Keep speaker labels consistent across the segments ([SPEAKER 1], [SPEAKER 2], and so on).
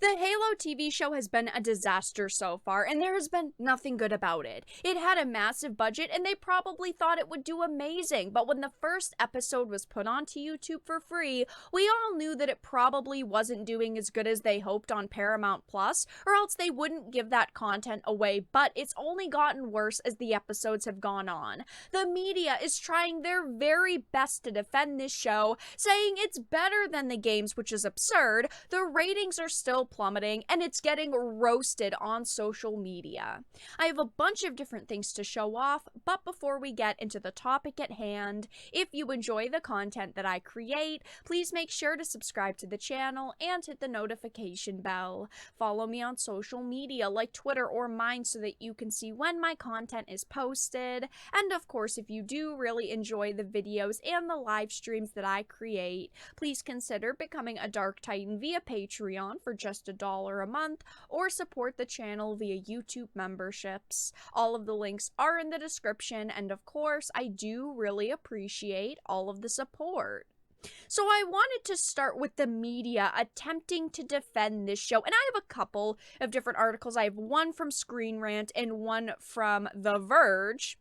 [SPEAKER 1] The Halo TV show has been a disaster so far, and there has been nothing good about it. It had a massive budget, and they probably thought it would do amazing, but when the first episode was put onto YouTube for free, we all knew that it probably wasn't doing as good as they hoped on Paramount Plus, or else they wouldn't give that content away, but it's only gotten worse as the episodes have gone on. The media is trying their very best to defend this show, saying it's better than the games, which is absurd. The ratings are still plummeting, and it's getting roasted on social media. I have a bunch of different things to show off, but before we get into the topic at hand, if you enjoy the content that I create, please make sure to subscribe to the channel and hit the notification bell. Follow me on social media like Twitter or mine so that you can see when my content is posted. And of course, if you do really enjoy the videos and the live streams that I create, please consider becoming a Dark Titan via Patreon for just $1 a month, or support the channel via YouTube memberships. All of the links are in the description, and of course, I do really appreciate all of the support. So I wanted to start with the media attempting to defend this show, and I have a couple of different articles. I have one from Screen Rant and one from The Verge.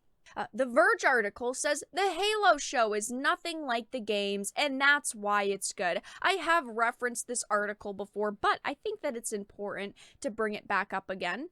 [SPEAKER 1] The Verge article says the Halo show is nothing like the games, and that's why it's good. I have referenced this article before, but I think that it's important to bring it back up again.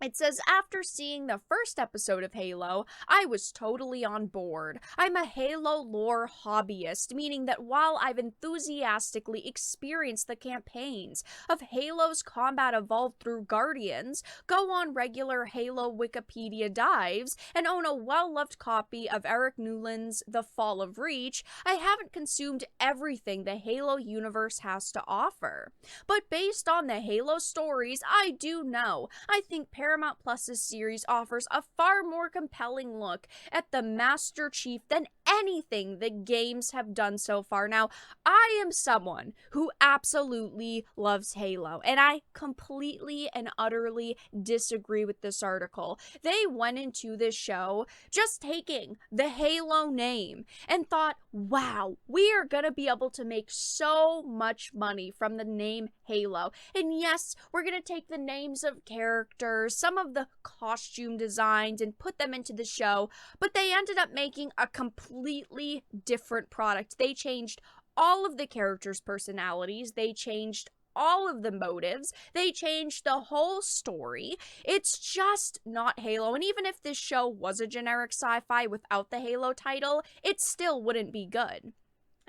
[SPEAKER 1] It says, after seeing the first episode of Halo, I was totally on board. I'm a Halo lore hobbyist, meaning that while I've enthusiastically experienced the campaigns of Halo's combat evolved through Guardians, go on regular Halo Wikipedia dives, and own a well-loved copy of Eric Newland's The Fall of Reach, I haven't consumed everything the Halo universe has to offer. But based on the Halo stories I do know, I think Paramount Plus's series offers a far more compelling look at the Master Chief than anything the games have done so far. Now, I am someone who absolutely loves Halo, and I completely and utterly disagree with this article. They went into this show just taking the Halo name and thought, wow, we are going to be able to make so much money from the name Halo. And yes, we're going to take the names of characters, some of the costume designs, and put them into the show, but they ended up making a completely different product. They changed all of the characters' personalities, they changed all of the motives, they changed the whole story. It's just not Halo, and even if this show was a generic sci-fi without the Halo title, it still wouldn't be good.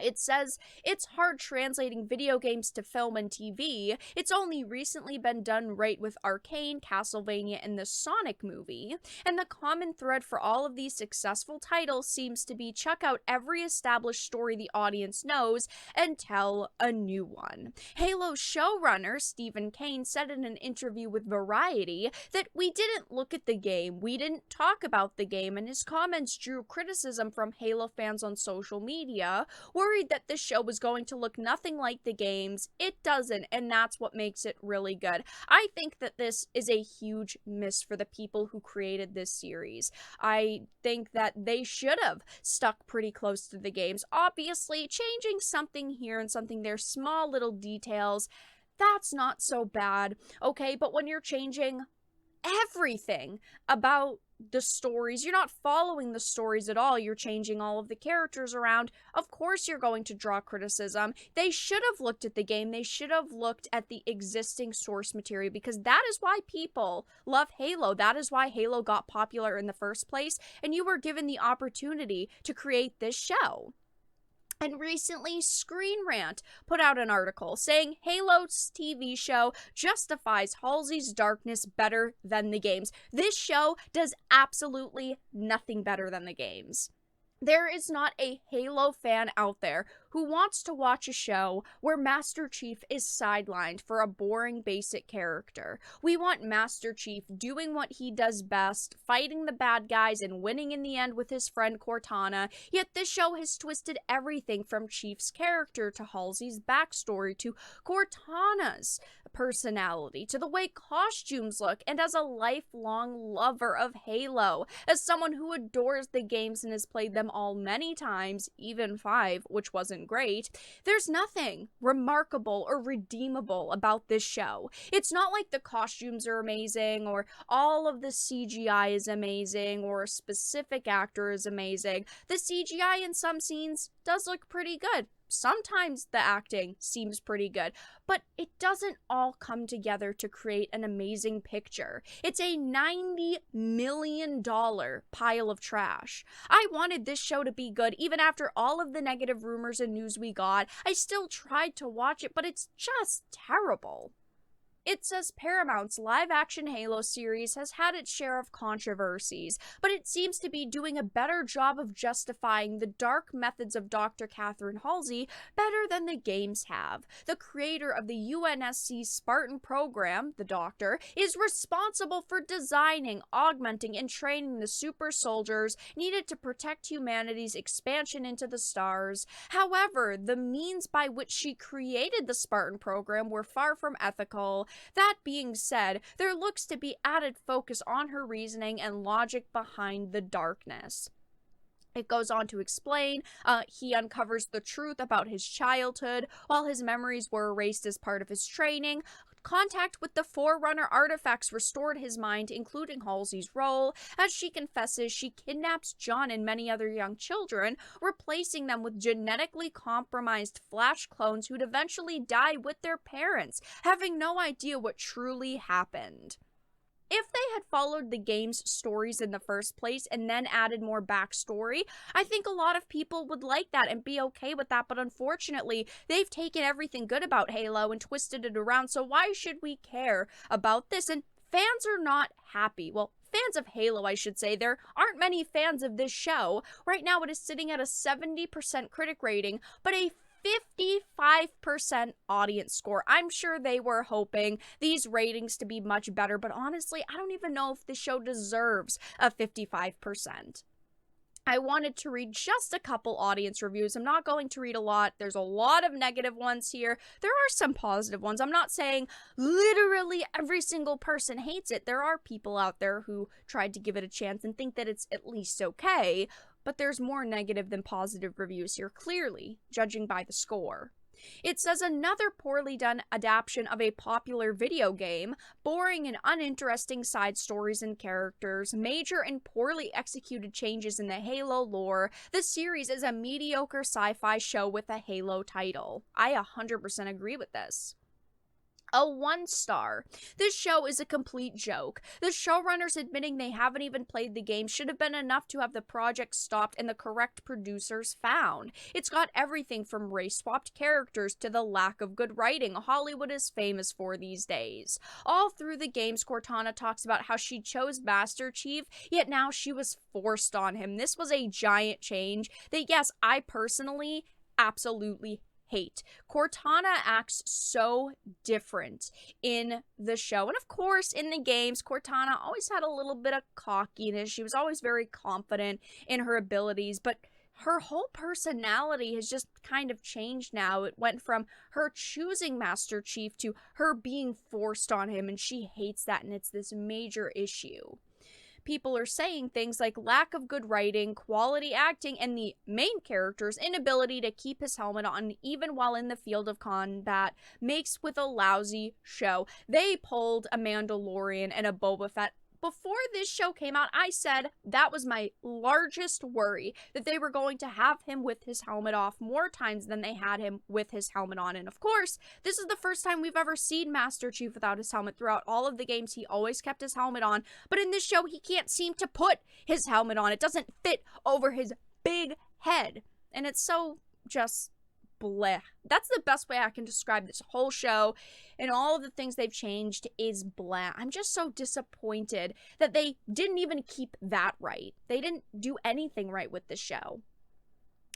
[SPEAKER 1] It says it's hard translating video games to film and TV. It's only recently been done right with Arcane, Castlevania, and the Sonic movie. And the common thread for all of these successful titles seems to be chuck out every established story the audience knows and tell a new one. Halo showrunner Stephen Kane said in an interview with Variety that we didn't look at the game, we didn't talk about the game, and his comments drew criticism from Halo fans on social media, worried that this show was going to look nothing like the games. It doesn't, and that's what makes it really good. I think that this is a huge miss for the people who created this series. I think that they should have stuck pretty close to the games. Obviously, changing something here and something there, small little details, that's not so bad, okay? But when you're changing everything about the stories, you're not following the stories at all, you're changing all of the characters around, of course you're going to draw criticism. They should have looked at the game, they should have looked at the existing source material, because that is why people love Halo, that is why Halo got popular in the first place, and you were given the opportunity to create this show. And recently, Screen Rant put out an article saying Halo's TV show justifies Halsey's darkness better than the games. This show does absolutely nothing better than the games. There is not a Halo fan out there who wants to watch a show where Master Chief is sidelined for a boring basic character. We want Master Chief doing what he does best, fighting the bad guys and winning in the end with his friend Cortana, yet this show has twisted everything from Chief's character to Halsey's backstory to Cortana's personality, to the way costumes look, and as a lifelong lover of Halo, as someone who adores the games and has played them all many times, even 5, which wasn't great, there's nothing remarkable or redeemable about this show. It's not like the costumes are amazing, or all of the CGI is amazing, or a specific actor is amazing. The CGI in some scenes does look pretty good. Sometimes the acting seems pretty good, but it doesn't all come together to create an amazing picture. It's a $90 million pile of trash. I wanted this show to be good even after all of the negative rumors and news we got. I still tried to watch it, but it's just terrible. It says Paramount's live-action Halo series has had its share of controversies, but it seems to be doing a better job of justifying the dark methods of Dr. Catherine Halsey better than the games have. The creator of the UNSC Spartan program, the Doctor, is responsible for designing, augmenting, and training the super soldiers needed to protect humanity's expansion into the stars. However, the means by which she created the Spartan program were far from ethical. That being said, there looks to be added focus on her reasoning and logic behind the darkness. It goes on to explain, he uncovers the truth about his childhood, while his memories were erased as part of his training. Contact with the Forerunner artifacts restored his mind, including Halsey's role, as she confesses she kidnaps John and many other young children, replacing them with genetically compromised Flash clones who'd eventually die with their parents, having no idea what truly happened. If they had followed the game's stories in the first place and then added more backstory, I think a lot of people would like that and be okay with that, but unfortunately, they've taken everything good about Halo and twisted it around, so why should we care about this? And fans are not happy. Well, fans of Halo, I should say. There aren't many fans of this show. Right now, it is sitting at a 70% critic rating, but a 55% audience score. I'm sure they were hoping these ratings to be much better, but honestly, I don't even know if the show deserves a 55%. I wanted to read just a couple audience reviews. I'm not going to read a lot. There's a lot of negative ones here. There are some positive ones. I'm not saying literally every single person hates it. There are people out there who tried to give it a chance and think that it's at least okay. But there's more negative than positive reviews here, clearly, judging by the score. It says another poorly done adaptation of a popular video game, boring and uninteresting side stories and characters, major and poorly executed changes in the Halo lore. The series is a mediocre sci-fi show with a Halo title. I 100% agree with this. A 1-star. This show is a complete joke. The showrunners admitting they haven't even played the game should have been enough to have the project stopped and the correct producers found. It's got everything from race-swapped characters to the lack of good writing Hollywood is famous for these days. All through the games, Cortana talks about how she chose Master Chief, yet now she was forced on him. This was a giant change that, yes, I personally absolutely hate. Cortana acts so different in the show. And of course, in the games, Cortana always had a little bit of cockiness. She was always very confident in her abilities, but her whole personality has just kind of changed now. It went from her choosing Master Chief to her being forced on him, and she hates that, and it's this major issue. People are saying things like lack of good writing, quality acting, and the main character's inability to keep his helmet on even while in the field of combat makes with a lousy show. They pulled a Mandalorian and a Boba Fett. Before this show came out, I said that was my largest worry, that they were going to have him with his helmet off more times than they had him with his helmet on. And of course, this is the first time we've ever seen Master Chief without his helmet. Throughout all of the games, he always kept his helmet on. But in this show, he can't seem to put his helmet on. It doesn't fit over his big head. And it's so just bleh. That's the best way I can describe this whole show, and all of the things they've changed is bleh. I'm just so disappointed that they didn't even keep that right. They didn't do anything right with the show.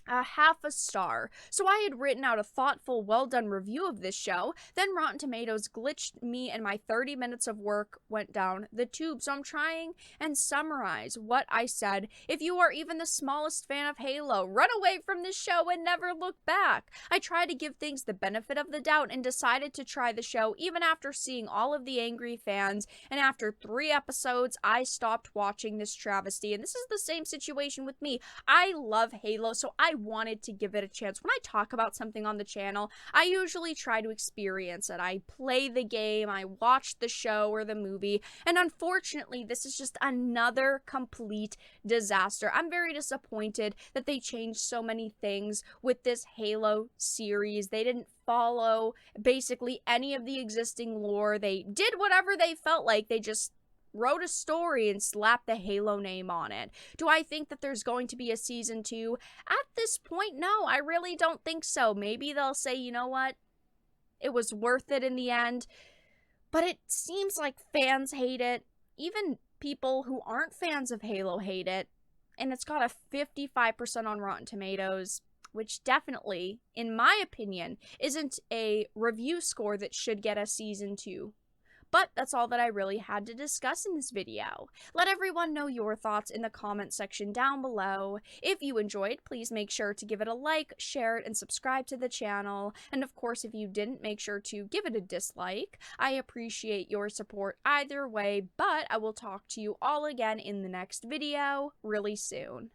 [SPEAKER 1] a half a star. So I had written out a thoughtful, well done review of this show. Then Rotten Tomatoes glitched me and my 30 minutes of work went down the tube. So I'm trying and summarize what I said. If you are even the smallest fan of Halo, run away from this show and never look back. I tried to give things the benefit of the doubt and decided to try the show even after seeing all of the angry fans. And after 3 episodes, I stopped watching this travesty. And this is the same situation with me. I love Halo, so I wanted to give it a chance. When I talk about something on the channel, I usually try to experience it. I play the game, I watch the show or the movie, and unfortunately, this is just another complete disaster. I'm very disappointed that they changed so many things with this Halo series. They didn't follow basically any of the existing lore. They did whatever they felt like. They just wrote a story and slapped the Halo name on it. Do I think that there's going to be a season 2? At this point, no, I really don't think so. Maybe they'll say, you know what? It was worth it in the end. But it seems like fans hate it. Even people who aren't fans of Halo hate it. And it's got a 55% on Rotten Tomatoes, which definitely, in my opinion, isn't a review score that should get a season 2. But that's all that I really had to discuss in this video. Let everyone know your thoughts in the comment section down below. If you enjoyed, please make sure to give it a like, share it, and subscribe to the channel. And of course, if you didn't, make sure to give it a dislike. I appreciate your support either way, but I will talk to you all again in the next video really soon.